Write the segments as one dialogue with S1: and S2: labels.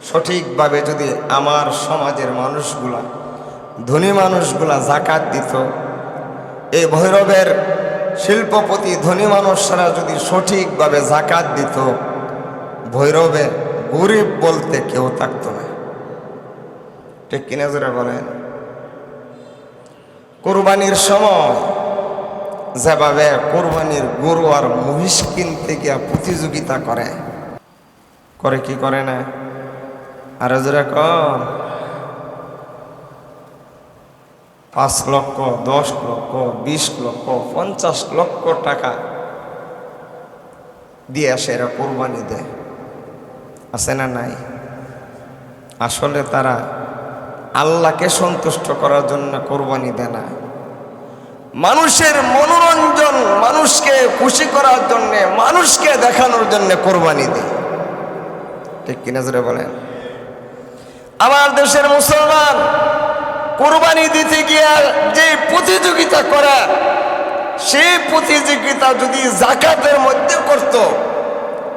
S1: সঠিকভাবে যদি আমার সমাজের মানুষগুলা, ধনী মানুষগুলা জাকাত দিত, এই ভৈরবের শিল্পপতি ধনী মানুষরা যদি সঠিকভাবে জাকাত দিত, ভৈরবে গরিব বলতে কেউ থাকতো না। ঠিক কিনা জোরে বলেন? কোরবানির সময় যেভাবে কোরবানির গরু আর মহিষ কিনতে গিয়া প্রতিযোগিতা করে কি করে না? আর জোরে কম, 5 লক্ষ, 10 লক্ষ, 20 লক্ষ, 50 লক্ষ টাকা দিয়ে আসে, এরা কোরবানি দেয়। আছে না নাই? আসলে তারা আল্লাহকে সন্তুষ্ট করার জন্য কোরবানি দেয় না, মানুষের মনোরঞ্জন, মানুষকে খুশি করার জন্য, মানুষকে দেখানোর জন্য কোরবানি দেয়। ঠিক কিনা জোরে বলেন? আমার দেশের মুসলমান কোরবানি দিতে গিয়ে যে প্রতিযোগিতা করে, সেই প্রতিযোগিতা যদি জাকাতের মধ্যে করত,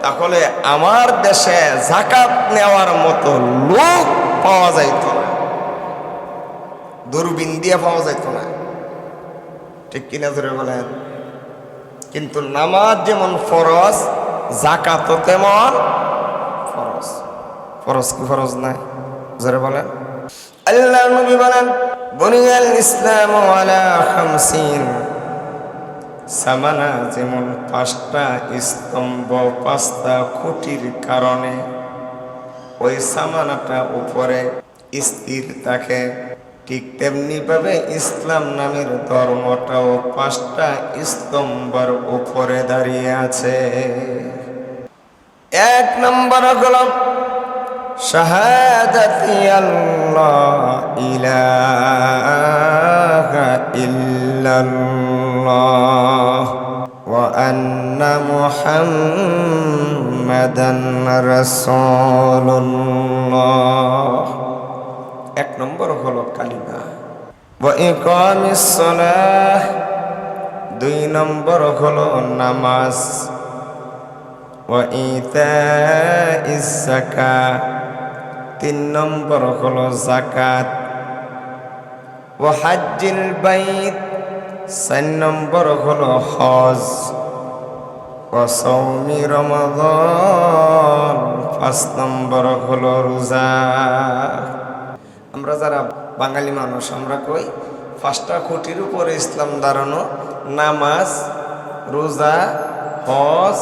S1: তাহলে আমার দেশে জাকাত নেওয়ার মতো লোক পাওয়া যাইত না, দূরবীন দিয়ে পাওয়া যাইত না। ঠিক কিনা জোরে বলেন? কিন্তু নামাজ যেমন ফরজ, জাকাতও তেমন ফরজ। ফরজ কি ফরজ নাই? জোরে বলেন। আল্লাহ নবী বলেন, বুনিয়াল ইসলামু আলা 50, সামানা যেমন 5টা স্তম্ভ, 5টা খুঁটির কারণে ওই সামানাটা উপরে স্থির থাকে, ঠিক তেমনি ভাবে ইসলাম নামের ধর্মটাও 5টা স্তম্ভের উপরে দাঁড়িয়ে আছে। 1 নম্বর হলো শাহাদাতি আল্লাহ ইলাহা ইল্লাল্লাহ ওয়া আন্না মুহাম্মাদান রাসূলুল্লাহ। 1 নম্বর হলো কালিমা। ওয়া ইকামিস সালাহ, 2 নম্বর হলো নামাজ। ওয়া ইতাইজ যাকাত, 3 নম্বর হলো যাকাত। ওয়া হাজ্জিল বাইত, 4 নম্বর হলো হজ। ওয়া সাওমি রমাদান, 5 নম্বর হলো রোজা। আমরা যারা বাঙালি মানুষ, আমরা কই 5টা খুঁটির উপরে ইসলাম দাঁড়ানো, নামাজ, রোজা, হজ,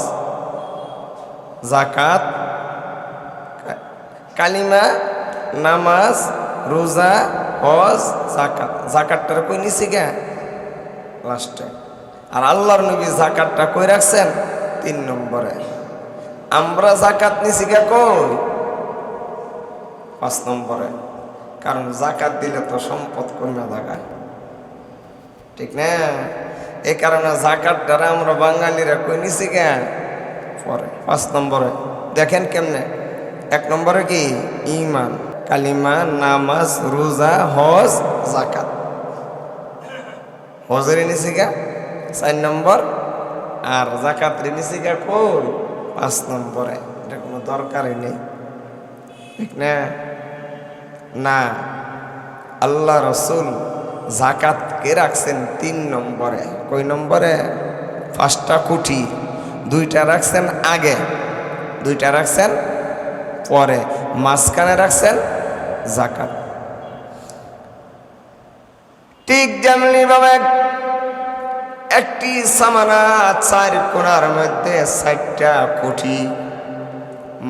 S1: জাকাত, কালিমা, নামাজ, রোজা, হজ, জাকাত। জাকাতটা কই নিছি গা লাস্টে। আর আল্লাহর নবী জাকাতটা কই রাখছেন 3 নম্বরে। আমরা জাকাত নিছি গা কই 5 নম্বরে। কারণ জাকাত দিলে তো সম্পদ কমে জায়গায়, ঠিক না? এই কারণে জাকাত দ্বারা আমরা বাঙালিরা কই নিছি গা পরে 5 নম্বরে। দেখেন কেমনে? 1 নম্বরে কি ঈমান, কালিমা, নামাজ, রোজা, হজ, যাকাত। হজের নিছি গা 4 নম্বর, আর যাকাত নিছি গা কই 5 নম্বরে। এটা কোনো দরকারই নেই, ঠিক না? না, আল্লাহ রসুল যাকাতকে রাখছেন 3 নম্বরে। কই নম্বরে? 5টা খুঁটি, 2টা রাখছেন আগে, 2টা রাখছেন পরে, মাঝখানে রাখছেন যাকাত। ঠিক যেমনি ভাবে একটি সামানা 4 কোণার মধ্যে 4টা খুঁটি,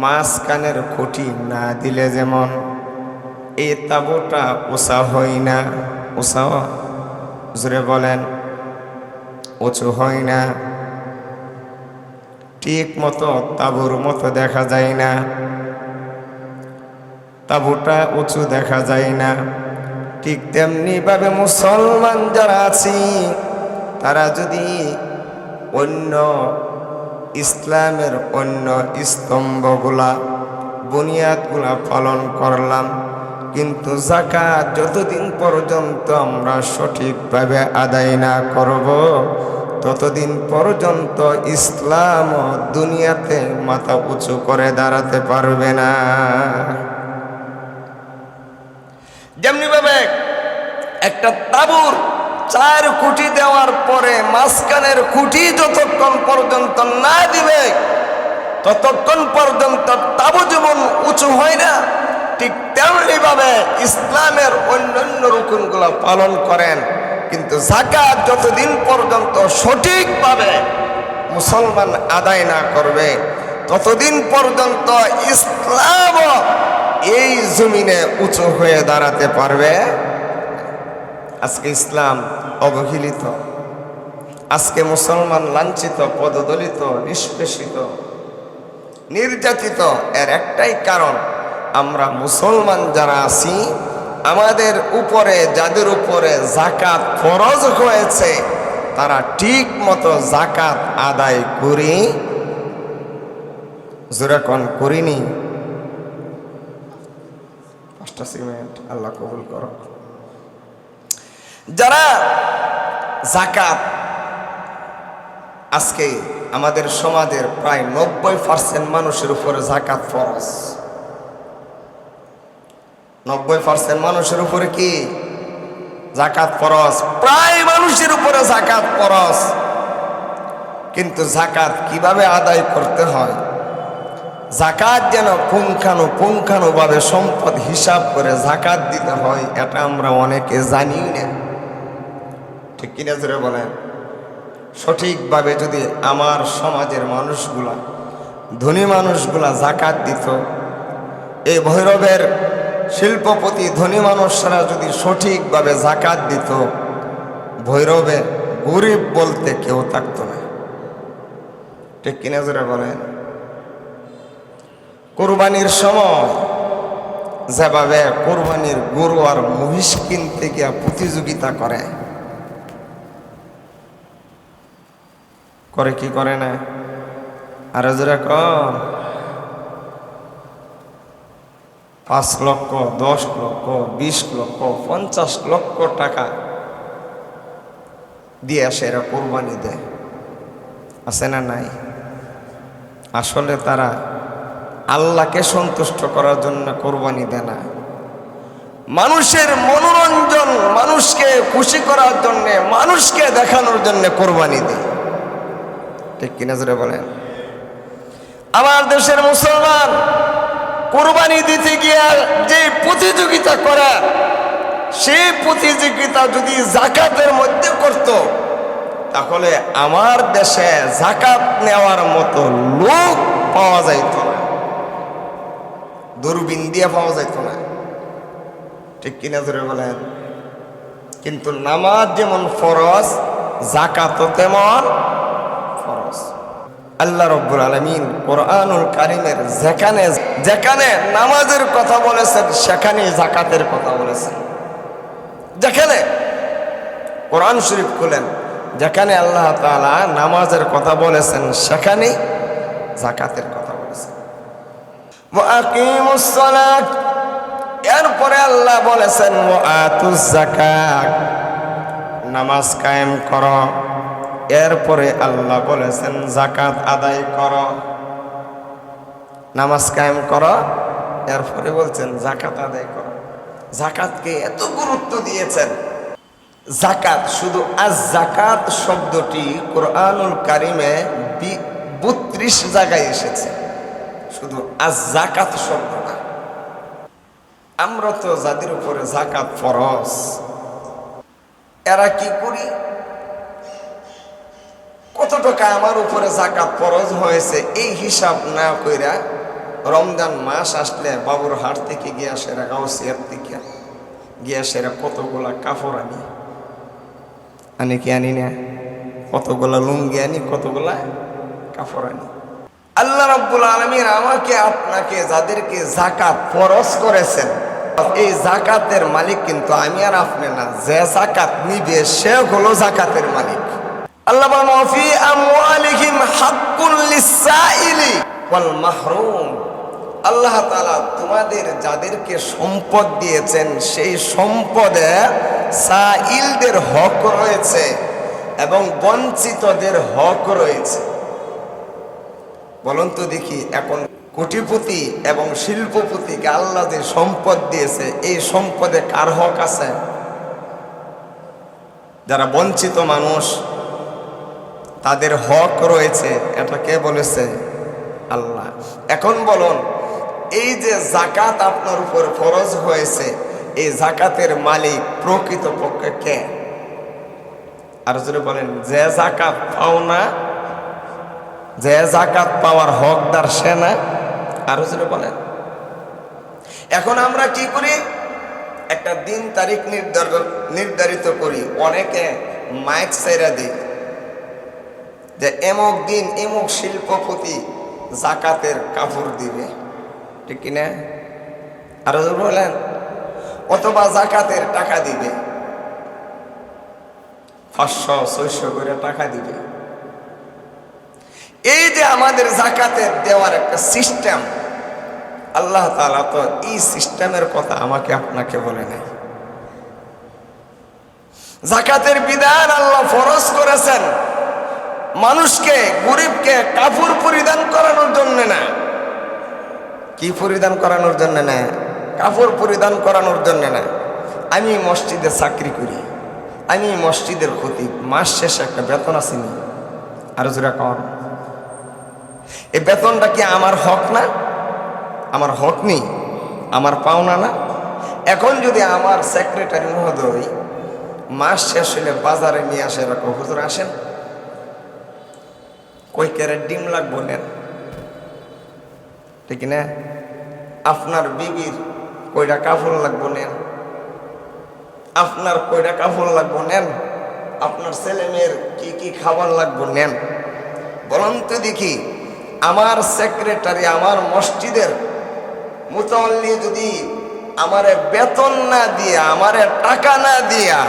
S1: মাঝখানের খুঁটি না দিলে যেমন এই তাঁবুটা উঁচা হয় না, উঁচা জোরে বলেন, উঁচু হয় না, ঠিক মতো তাঁবুর মতো দেখা যায় না, তাঁবুটা উঁচু দেখা যায় না। ঠিক তেমনি ভাবে মুসলমান যারা আছি, তারা যদি অন্য ইসলামের অন্য স্তম্ভগুলা, বুনিয়াদগুলা পালন করলাম, কিন্তু যাকাত যতদিন পর্যন্ত আমরা সঠিকভাবে আদায় না করব, ততদিন পর্যন্ত ইসলাম দুনিয়াতে মাথা উঁচু করে দাঁড়াতে পারবে না। তেমনি ভাবে একটা তাঁবুর 4 খুঁটি দেওয়ার পরে মাঝখানের খুঁটি যতক্ষণ পর্যন্ত না দিবে ততক্ষণ পর্যন্ত তাঁবু যেমন উঁচু হয় না, ঠিক তেমনি ভাবে ইসলামের অন্যান্য রুকুনগুলো পালন করেন। কিন্তু যাকাত যতদিন পর্যন্ত সঠিকভাবে মুসলমান আদায় না করবে ততদিন পর্যন্ত ইসলাম এই জমিনে উঁচু হয়ে দাঁড়াতে পারবে। আজকে ইসলাম অবহেলিত, আজকে মুসলমান লাঞ্ছিত, পদদলিত, নিষ্পেষিত, নির্যাতিত। এর একটাই কারণ, আমরা মুসলমান যারা আছি আমাদের উপরে, যাদের উপরে যাকাত ফরজ হয়েছে তারা ঠিক মতো যাকাত আদায় করি, যেরকম করিনি। 5টা সেকেন্ড, আল্লাহ কবুল করো। যারা যাকাত, আজকে আমাদের সমাজের প্রায় 90% মানুষের উপরে যাকাত ফরজ। 90% মানুষের উপরে কি যাকাত ফরজ? প্রায় মানুষের উপরে যাকাত ফরজ। কিন্তু যাকাত কিভাবে আদায় করতে হয়, যাকাত যেন পুঙ্খানুপুঙ্খানুভাবে সম্পদ হিসাব করে যাকাত দিতে হয়, এটা আমরা অনেকে জানি না। ঠিক কিনা জোরে বলেন? সঠিকভাবে যদি আমার সমাজের মানুষগুলা, ধনী মানুষগুলা যাকাত দিত, এই ভৈরবের শিল্পপতি ধনী মানুষরা যদি সঠিকভাবে যাকাত দিত, ভৈরবে গরিব বলতে কেউ থাকতো না। ঠিক কিনা জোরে বলেন? কোরবানির সময় যেভাবে কোরবানির গরু আর মহিষ কিনতে গিয়া প্রতিযোগিতা করে কি করে না? আর যেরকম 5 লক্ষ, 10 লক্ষ, 20 লক্ষ, 50 লক্ষ টাকা দিয়ে আসে, এরা কোরবানি দেয়, আছে না নাই? আসলে তারা আল্লাহকে সন্তুষ্ট করার জন্য কোরবানি দেয় না, মানুষের মনোরঞ্জন, মানুষকে খুশি করার জন্য, মানুষকে দেখানোর জন্য কোরবানি দেয়। ঠিক কিনা জোরে বলেন? আমার দেশের মুসলমান কোরবানি দিতে গিয়ে যে প্রতিযোগিতা করে, সেই প্রতিযোগিতা যদি যাকাতের মধ্যে করত, তাহলে আমার দেশে যাকাত নেওয়ার মতো লোক পাওয়া যাইত না, দূরবীন দিয়ে পাওয়া যাইত না। ঠিক কিনা জোরে বলেন? কিন্তু নামাজ যেমন ফরজ, যাকাতও তেমন ফরজ। আল্লাহ রাব্বুল আলামিন কোরআনুল কারীমের যেখানে যেখানে নামাজের কথা বলেছেন সেখানে যাকাতের কথা বলেছেন। যেখানে কোরআন শরীফ খুলেন, যেখানে আল্লাহ তাআলা নামাজের কথা বলেছেন সেখানে যাকাতের কথা বলেছেন। ওয়া আকিমুস সালাত, এরপরে আল্লাহ বলেছেন ওয়া আতুজ যাকাত, নামাজ কায়েম করো। এরপরে আল্লাহ বলেছেন যাকাত আদায় করো। নামাজ কায়েম করো, এরপরে বলছেন যাকাত আদায় করো। যাকাতকে এত গুরুত্ব দিয়েছেন। যাকাত, শুধু আজ যাকাত শব্দটি কোরআনুল কারিমে 32 জায়গায় এসেছে, শুধু আজ যাকাত শব্দটা। আমরা তো যাদের উপরে যাকাত ফরজ, এরা কি করি, কত টাকা আমার উপরে যাকাত ফরজ হয়েছে এই হিসাব না কইরা রমজান মাস আসলে বাবুর হাট থেকে গিয়া সেরা, গাউসিয়ার থেকে গিয়া সেরা কতগুলা কাপড় আনি কি আনি না, কতগুলা লুঙ্গি আনি, কতগুলা কাপড় আনি। আল্লাহ রাব্বুল আলামিন আমাকে আপনাকে যাদেরকে যাকাত ফরজ করেছেন, এই যাকাতের মালিক কিন্তু আমি আর আপনি না। যে যাকাত নিবে সে হলো যাকাতের মালিক। আল্লাহ বলেন ফি আমওয়ালিহিম হাক্কুন লিসাইলি ওয়াল মাহরুম। আল্লাহ তাআলা তোমাদের যাদেরকে সম্পদ দিয়েছেন সেই সম্পদে সাইলদের হক রয়েছে এবং বঞ্চিতদের হক রয়েছে। বলুন তো দেখি, এখন কোটিপতি এবং শিল্পপতিকে আল্লাহ যে সম্পদ দিয়েছে, এই সম্পদে কার হক আছে? যারা বঞ্চিত মানুষ তাদের হক রয়েছে, এটা কে বলেছে? আল্লাহ। এখন বলুন, এই যে জাকাত আপনার উপর ফরজ হয়েছে, এই জাকাতের মালিক প্রকৃতপক্ষে কে? আর যদি বলেন যে জাকাত পাও না, যে জাকাত পাওয়ার হকদার সে না? আরো যদি বলেন। এখন আমরা কি করি? একটা দিন তারিখ নির্ধারিত করি, অনেকে মাইক সাইরা দিই যে এমক দিন এমক শিল্পপতি জাকাতের কাপড় দিবে, ঠিক কিনা? আরো যদি বলেন, অথবা জাকাতের টাকা দিবে, 500-600 করে টাকা দিবে। এই যে আমাদের জাকাতের দেওয়ার একটা সিস্টেম, আল্লাহ তাআলা তো এই সিস্টেমের কথা আমাকে আপনাকে বলে নাই। জাকাতের বিধান আল্লাহ ফরজ করেছেন মানুষকে, গরিবকে কাপড় পরিধান করানোর জন্য না। কি পরিধান করানোর জন্য না? কাপড় পরিধান করানোর জন্য না। আমি মসজিদে চাকরি করি, আমি মসজিদের খতিব, মাস শেষে একটা বেতন আসেনি, আরো জোরে কর। এই বেতনটা কি আমার হক না? আমার হক নেই, আমার পাওনা না? এখন যদি আমার সেক্রেটারি মহোদয় মাস শেষ হলে বাজারে নিয়ে আসে, এরকম, হুজুর আসেন, কই ক্যারেট ডিম লাগবো নেন, ঠিক না? আপনার বিবির কয়টা কাপড় লাগবো নেন, আপনার কয়টা কাপড় লাগবো নেন, আপনার ছেলে মেয়ের কি কি খাবার লাগবো নেন। বলুন তো দেখি, আমার সেক্রেটারি, আমার মসজিদের মুতাল্লি যদি আমারে বেতন না দিয়া, আমারে টাকা না দিয়া,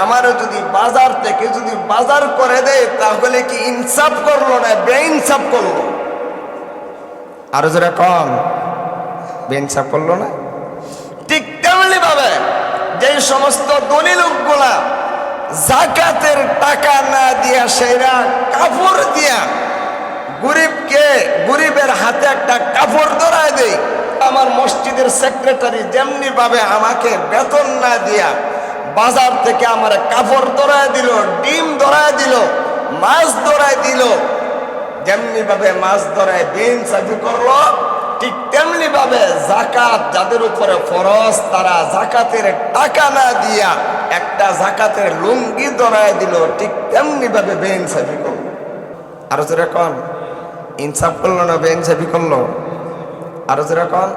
S1: আমারে যদি বাজার থেকে যদি বাজার করে দেয়, তাহলে কি ইনসাফ করলো না বেইনসাফ করলো? আরো যারা কম, বেইনসাফ করলো না? ঠিক তেমনি ভাবে যে সমস্ত ধনী লোকগুলা জাকাতের টাকা না দিয়া সেরা কাপড় দিয়া গরিবকে, গরিবের হাতে একটা কাপড় ধরায় দেয়, আমার মসজিদের সেক্রেটারি যেমনি ভাবে আমাকে বেতন না দিয়া বাজার থেকে আমার কাপড় ধরায় দিল, ডিম ধরায় দিল, মাছ ধরায় দিল, যেমনি ভাবে মাছ ধরায় বেইনসাফি করলো, ঠিক তেমনি ভাবে জাকাত যাদের উপরে ফরজ, তারা জাকাতের টাকা না দিয়া একটা জাকাতের লুঙ্গি ধরায় দিল, ঠিক তেমনি ভাবে বেইনসাফি করলো। আরো যেরকম ইনসাফ করলো না বেইনসাফি করলো? আরো যেরকম